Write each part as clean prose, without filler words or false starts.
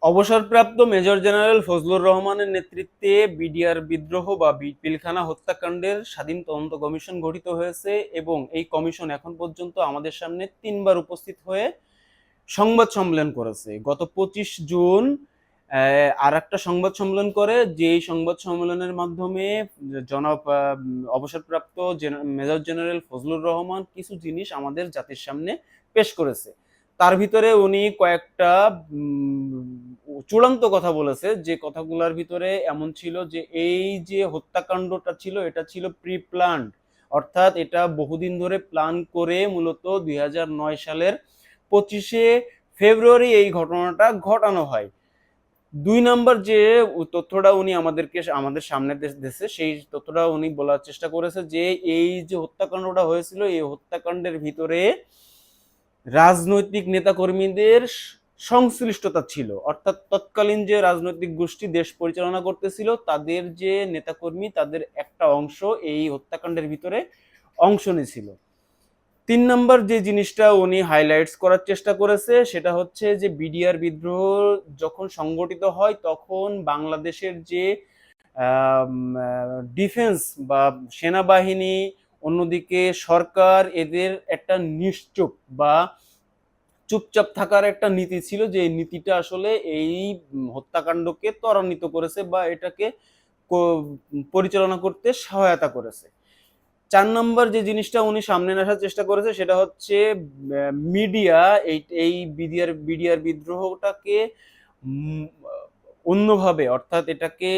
অবসরপ্রাপ্ত major general Fazlur রহমানের নেতৃত্বে বিডিআর বিদ্রোহ বা পিলখানা হত্যাকাণ্ডের স্বাধীন তদন্ত কমিশন গঠিত হয়েছে এবং এই কমিশন এখন পর্যন্ত আমাদের সামনে 3বার উপস্থিত হয়ে সংবাদ সম্মেলন করেছে। গত 25 জুন আর একটা সংবাদ সম্মেলন করে, যে সংবাদ সম্মেলনের মাধ্যমে জনাব অবসরপ্রাপ্ত মেজর জেনারেল ফজলুর রহমান কিছু জিনিস আমাদের জাতির সামনে পেশ করেছে। তার ভিতরে উনি কয়েকটা চূড়ান্ত কথা বলেছে, যে কথাগুলোর ভিতরে এমন ছিল যে এই যে হত্যাকাণ্ডটা ছিল এটা ছিল প্রি প্ল্যান্ড, অর্থাৎ এটা বহুদিন ধরে প্ল্যান করে মূলত 2009 সালের 25শে ফেব্রুয়ারি এই ঘটনাটা ঘটানো হয়। 2 নম্বর যে তথ্যটা উনি আমাদের সামনে দিয়েছে, সেই তথ্যটা উনি বলার চেষ্টা করেছে যে এই যে হত্যাকাণ্ডটা হয়েছিল এই হত্যাকাণ্ডের ভিতরে রাজনৈতিক নেতাকর্মীদের সংশ্লিষ্টতা ছিল, অর্থাৎ তৎকালীন যে রাজনৈতিক গোষ্ঠী দেশ পরিচালনা করতেছিল তাদের যে নেতাকর্মী তাদের একটা অংশ এই হত্যাকাণ্ডের ভিতরে অংশ নিয়েছিল। 3 নম্বর যে জিনিসটা উনি হাইলাইটস করার চেষ্টা করেছে সেটা হচ্ছে যে বিডিআর বিদ্রোহ যখন সংগঠিত হয় তখন বাংলাদেশের যে ডিফেন্স বা সেনাবাহিনী, অন্যদিকে সরকার, এদের একটা নিশ্চুপ বা চুপচাপ থাকার একটা নীতি ছিল, যে নীতিটা আসলে এই হত্যাকাণ্ডকে ত্বরান্বিত করেছে বা এটাকে পরিচালনা করতে সহায়তা করেছে। 4 নম্বর যে জিনিসটা উনি সামনে আসার চেষ্টা করেছে সেটা হচ্ছে মিডিয়া এই বিডিআর বিদ্রোহটাকে অন্যভাবে, অর্থাৎ এটাকে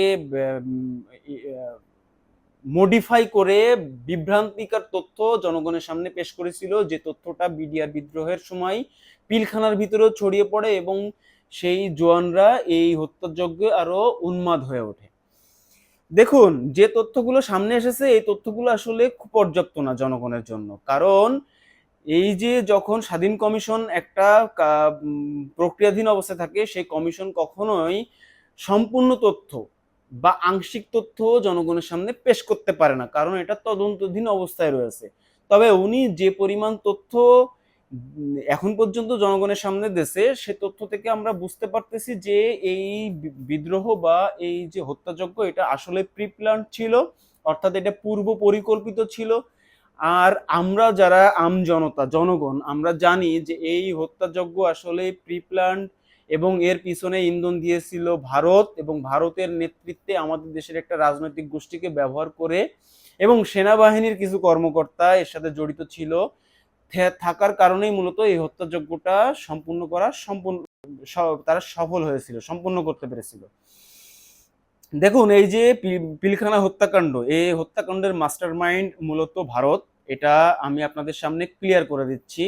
মডিফাই করে বিভ্রান্তিকর তথ্য জনগণের সামনে পেশ করেছিল, যে তথ্যটা বিডিআর বিদ্রোহের সময় পিলখানার ভিতরেও ছড়িয়ে পড়ে এবং সেই জওয়ানরা এই হত্যাযজ্ঞে আরো উন্মাদ হয়ে ওঠে। দেখুন, যে তথ্যগুলো সামনে এসেছে এই তথ্যগুলো আসলে খুব পর্যাপ্ত না জনগণের জন্য, কারণ এই যে যখন স্বাধীন কমিশন একটা প্রক্রিয়াধীন অবস্থায় থাকে সেই কমিশন কখনোই সম্পূর্ণ তথ্য বা আংশিক তথ্য জনগণের সামনে পেশ করতে পারে না, কারণ এটা তদন্তাধীন অবস্থায় রয়েছে। তবে উনি যে পরিমাণ তথ্য এখন পর্যন্ত জনগণের সামনে দিয়েছে সে তথ্য থেকে আমরা বুঝতে পারতেছি যে এই বিদ্রোহ বা এই যে হত্যাযজ্ঞ এটা আসলে প্রি প্ল্যান ছিল, অর্থাৎ এটা পূর্ব পরিকল্পিত ছিল। আর আমরা যারা জনগণ আমরা জানি যে এই হত্যাযজ্ঞ আসলে প্রি প্ল্যান এবং এর পিছনে ইন্ধন দিয়েছিল ভারত, এবং ভারতের নেতৃত্বে আমাদের দেশের একটা রাজনৈতিক গোষ্ঠীকে ব্যবহার করে, এবং সেনাবাহিনীর কিছু কর্মকর্তা এর সাথে জড়িত ছিল থাকার কারণেই মূলত এই হত্যাযজ্ঞটা তারা সফল হয়েছিল, সম্পূর্ণ করতে পেরেছিল। দেখুন, এই যে পিলখানা হত্যাকাণ্ড, এই হত্যাকাণ্ডের মাস্টার মাইন্ড মূলত ভারত, এটা আমি আপনাদের সামনে ক্লিয়ার করে দিচ্ছি।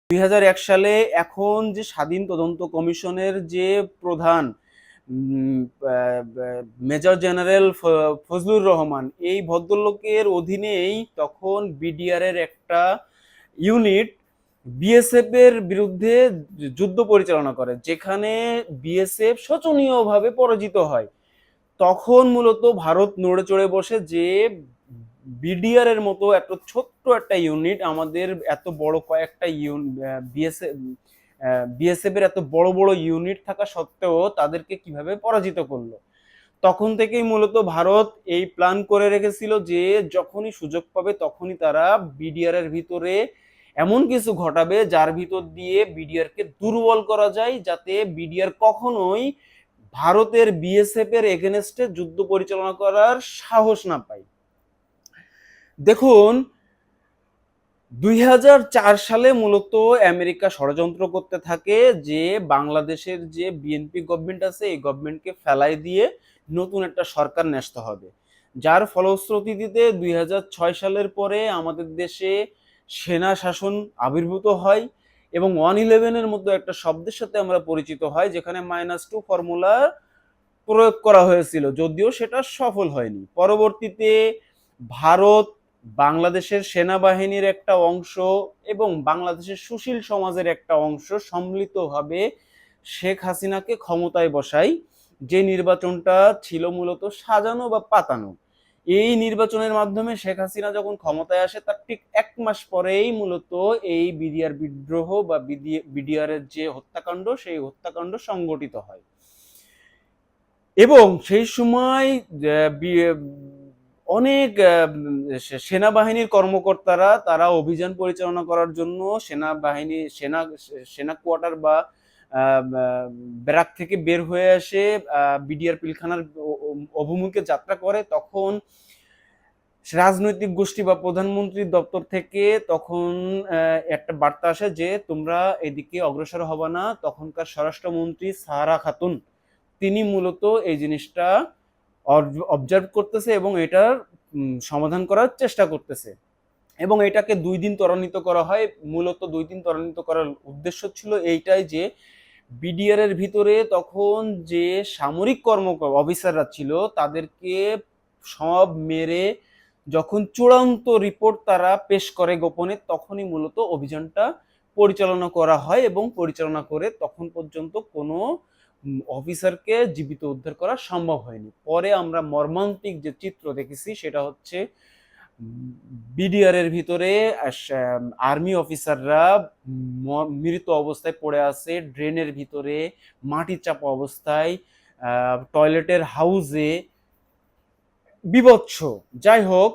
2001 সালে এখন যে স্বাধীন তদন্ত কমিশনের যে প্রধান মেজর জেনারেল ফজলুর রহমান, এই ভদ্রলোকের অধীনেই তখন বিডিআর এর একটা ইউনিট বিএসএফ এর বিরুদ্ধে যুদ্ধ পরিচালনা করে, যেখানে বিএসএফ শোচনীয়ভাবে পরাজিত হয়। তখন মূলত ভারত নড়ে চড়ে বসে যে বিডিআর এর মতো এত ছোট্ট একটা ইউনিট, আমাদের এত বড় কয়েকটা বিএসএফ এর এত বড় বড় ইউনিট থাকা সত্ত্বেও তাদেরকে কিভাবে পরাজিত করলো। তখন থেকেই মূলত ভারত এই প্ল্যান করে রেখেছিল যে যখনই সুযোগ পাবে তখনই তারা বিডিআর এর ভিতরে এমন কিছু ঘটাবে যার ভিতর দিয়ে বিডিআর কে দুর্বল করা যায়, যাতে বিডিআর কখনোই ভারতের বিএসএফ এর এগেনস্টে যুদ্ধ পরিচালনা করার সাহস না পায়। দেখুন, 2004 সালে মূলত আমেরিকা ষড়যন্ত্র করতে থাকে যে বাংলাদেশের যে বিএনপি গভর্নমেন্ট আছে এই গভর্নমেন্টকে ফেলাই দিয়ে নতুন একটা সরকার ন্যস্ত হবে, যার ফলশ্রুতিতে 2006 সালের পরে আমাদের দেশে সেনা শাসন আবির্ভূত হয় এবং 111 মতো একটা শব্দের সাথে আমরা পরিচিত হয়, যেখানে -2 ফর্মুলা প্রয়োগ করা হয়েছিল, যদিও সেটা সফল হয়নি। পরবর্তীতে ভারত বাংলাদেশের সেনাবাহিনীর একটা অংশ এবং বাংলাদেশের সুশীল সমাজের একটা অংশ সম্মিলিতভাবে শেখ হাসিনাকে ক্ষমতায় বসায়, যে নির্বাচনটা ছিল মূলত সাজানো বা পাতানো। এই নির্বাচনের মাধ্যমে শেখ হাসিনা যখন ক্ষমতায় আসে তার ঠিক 1 মাস পরেই মূলত এই বিডিআর বিদ্রোহ বা বিডিআর এর যে হত্যাকাণ্ড সেই হত্যাকাণ্ড সংগঠিত হয়। এবং সেই সময় অনেক সেনাবাহিনীর কর্মকর্তারা তারা অভিযান পরিচালনা করার জন্য সেনা কোয়ার্টার বা ব্যারাক থেকে বের হয়ে আসে বিডিআর পিলখানার অভিমুখে যাত্রা করে, তখন রাজনৈতিক গোষ্ঠী বা প্রধানমন্ত্রীর দপ্তর থেকে তখন একটা বার্তা আসে যে তোমরা এদিকে অগ্রসর হবে না। তখনকার স্বরাষ্ট্রমন্ত্রী সাহারা খাতুন তিনি মূলত এই জিনিসটা অবজার্ভ করতেছে এবং এটার সমাধান করার চেষ্টা করতেছে, এবং এটাকে 2 দিন ত্বরান্বিত করা হয়। মূলত 2 দিন ত্বরান্বিত করার উদ্দেশ্য ছিল এইটাই যে বিডিআর এর ভিতরে তখন যে সামরিক অফিসাররা ছিল তাদেরকে সব মেরে যখন চূড়ান্ত রিপোর্ট তারা পেশ করে গোপনে, তখনই মূলত অভিযানটা পরিচালনা করা হয় এবং পরিচালনা করে তখন পর্যন্ত কোনো অফিসারকে জীবিত উদ্ধার করা সম্ভব হয়নি। পরে আমরা মর্মান্তিক যে চিত্র দেখেছি সেটা হচ্ছে বিডিআর এর ভিতরে আর্মি অফিসাররা মৃত অবস্থায় পড়ে আছে, ড্রেনের ভিতরে মাটি চাপা অবস্থায়, টয়লেটের হাউজে, বিভৎস। যাই হোক,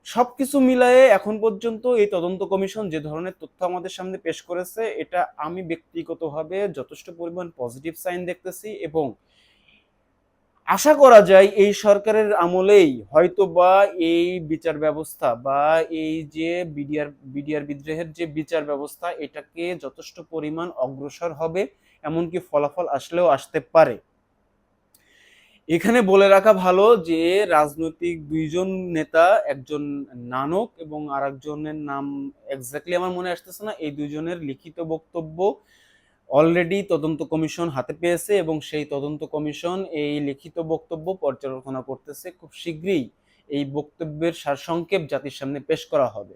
সবকিছু মিলায়ে এখন পর্যন্ত এই তদন্ত কমিশন যে ধরনের তথ্য আমাদের সামনে পেশ করেছে, এটা আমি ব্যক্তিগতভাবে যথেষ্ট পরিমাণ পজিটিভ সাইন দেখতেছি, এবং আশা করা যায় এই সরকারের আমলেই হয়তো বা এই বিচার ব্যবস্থা বা এই যে বিডিআর বিদ্রোহের যে বিচার ব্যবস্থা এটাকে যথেষ্ট পরিমাণ অগ্রসর হবে, এমনকি ফলাফল আসলেও আসতে পারে। এখানে বলে রাখা ভালো যে রাজনৈতিক 2জন নেতা, একজন নানক এবং আরেকজনের নাম এক্স্যাক্টলি আমার মনে আসতেছে না, এই 2জনের লিখিত বক্তব্য অলরেডি তদন্ত কমিশন হাতে পেয়েছে এবং সেই তদন্ত কমিশন এই লিখিত বক্তব্য পর্যালোচনা করতেছে। খুব শীঘ্রই এই বক্তব্যের সারসংক্ষেপ জাতির সামনে পেশ করা হবে।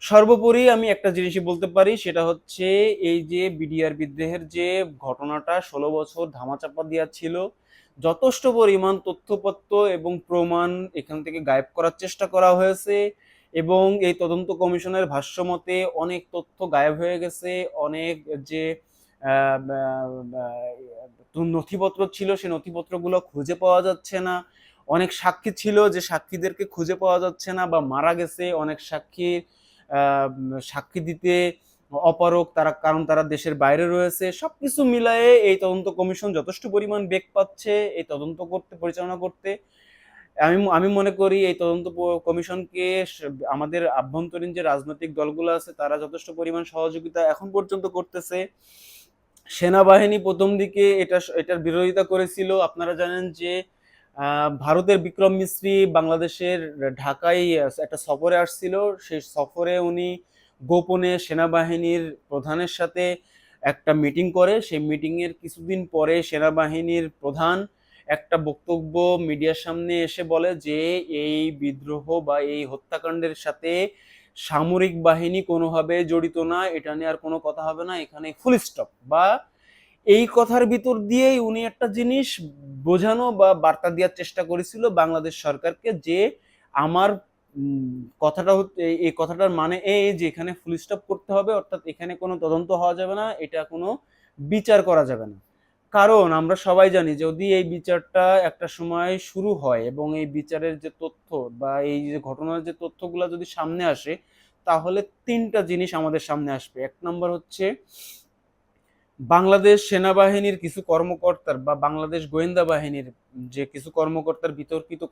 সর্বোপরি আমি একটা জিনিসই বলতে পারি, সেটা হচ্ছে এই যে বিডিআর বিদ্রোহের যে ঘটনাটা 16 বছর ধামাচাপা দেওয়া ছিল, যথেষ্ট পরিমাণ তথ্যপত্র এবং প্রমাণ এখান থেকে গায়েব করার চেষ্টা করা হয়েছে, এবং এই তদন্ত কমিশনের ভাষ্য মতে অনেক তথ্য গায়েব হয়ে গেছে, অনেক যে নথিপত্র ছিল সেই নথিপত্রগুলো খুঁজে পাওয়া যাচ্ছে না, অনেক সাক্ষী ছিল যে সাক্ষীদেরকে খুঁজে পাওয়া যাচ্ছে না বা মারা গেছে, অনেক সাক্ষী দিতে অপারগ তারা, কারণ তারা দেশের বাইরে রয়েছে। সবকিছু মিলায়ে এই তদন্ত কমিশন যথেষ্ট পরিমাণ বেগ পাচ্ছে এই তদন্ত করতে, পরিচালনা করতে। আমি মনে করি এই তদন্ত কমিশনকে আমাদের আভ্যন্তরীণ যে রাজনৈতিক দলগুলো আছে তারা যথেষ্ট পরিমাণ সহযোগিতা এখন পর্যন্ত করতেছে। সেনাবাহিনী প্রথম দিকে এটার বিরোধিতা করেছিল। আপনারা জানেন যে ভারতের বিক্রম মিস্ত্রি বাংলাদেশের ঢাকায় একটা সফরে আসছিল, সেই সফরে উনি গোপনে সেনাবাহিনীর প্রধানের সাথে একটা মিটিং করে। সেই মিটিং এর কিছুদিন পরে সেনাবাহিনীর প্রধান একটা বক্তব্য মিডিয়ার সামনে এসে বলে যে এই বিদ্রোহ বা এই হত্যাকাণ্ডের সাথে সামরিক বাহিনী কোনোভাবে জড়িত না, এটা নিয়ে আর কোনো কথা হবে না, এখানে ফুল স্টপ। বা এই কথার ভিতর দিয়েই উনি একটা জিনিস বোঝানো বা বার্তা দেওয়ার চেষ্টা করেছিল বাংলাদেশ সরকারকে যে আমার কথাটা হচ্ছে, এই কথাটার মানে এই যে এখানে ফুল স্টপ করতে হবে, অর্থাৎ এখানে কোনো তদন্ত হওয়া যাবে না, এটা কোনো বিচার করা যাবে না। কারণ আমরা সবাই জানি যদি এই বিচারটা একটা সময় শুরু হয় এবং এই বিচারের যে তথ্য বা এই যে ঘটনার যে তথ্যগুলো যদি সামনে আসে, তাহলে 3টা জিনিস আমাদের সামনে আসবে। 1 নম্বর হচ্ছে বাংলাদেশ সেনাবাহিনীর কিছু কর্মকর্তার বা বাংলাদেশ গোয়েন্দা বাহিনীর যে কিছু কর্মকর্তার বিতর্কিত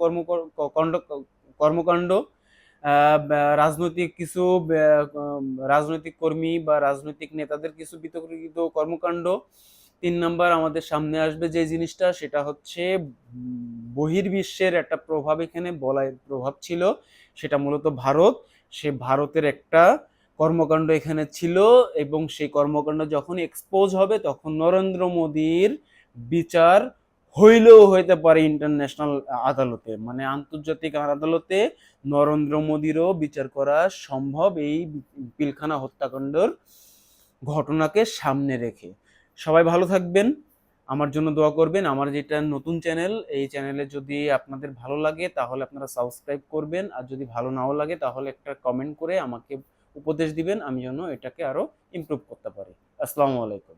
কর্মকাণ্ড, রাজনৈতিক কিছু রাজনৈতিক কর্মী বা রাজনৈতিক নেতাদের কিছু বিতর্কিত কর্মকাণ্ড। 3 নাম্বার আমাদের সামনে আসবে যে জিনিসটা, সেটা হচ্ছে বহির্বিশ্বের একটা প্রভাব, এখানে প্রভাব ছিল, সেটা মূলত ভারত। সে ভারতের একটা কর্মকাণ্ড এখানে ছিল, এবং সেই কর্মকাণ্ড যখন এক্সপোজ হবে তখন নরেন্দ্র মোদীর বিচার হইলেও হইতে পারে ইন্টারন্যাশনাল আদালতে, মানে আন্তর্জাতিক আদালতে নরেন্দ্র মোদীরও বিচার করা সম্ভব এই পিলখানা হত্যাকাণ্ডের ঘটনাকে সামনে রেখে। সবাই ভালো থাকবেন, আমার জন্য দোয়া করবেন। আমার যেটা নতুন চ্যানেল, এই চ্যানেলে যদি আপনাদের ভালো লাগে তাহলে আপনারা সাবস্ক্রাইব করবেন, আর যদি ভালো নাও লাগে তাহলে একটা কমেন্ট করে আমাকে উপদেশ দিবেন আমি যেন এটাকে আরো ইমপ্রুভ করতে পারি। আসসালামু আলাইকুম।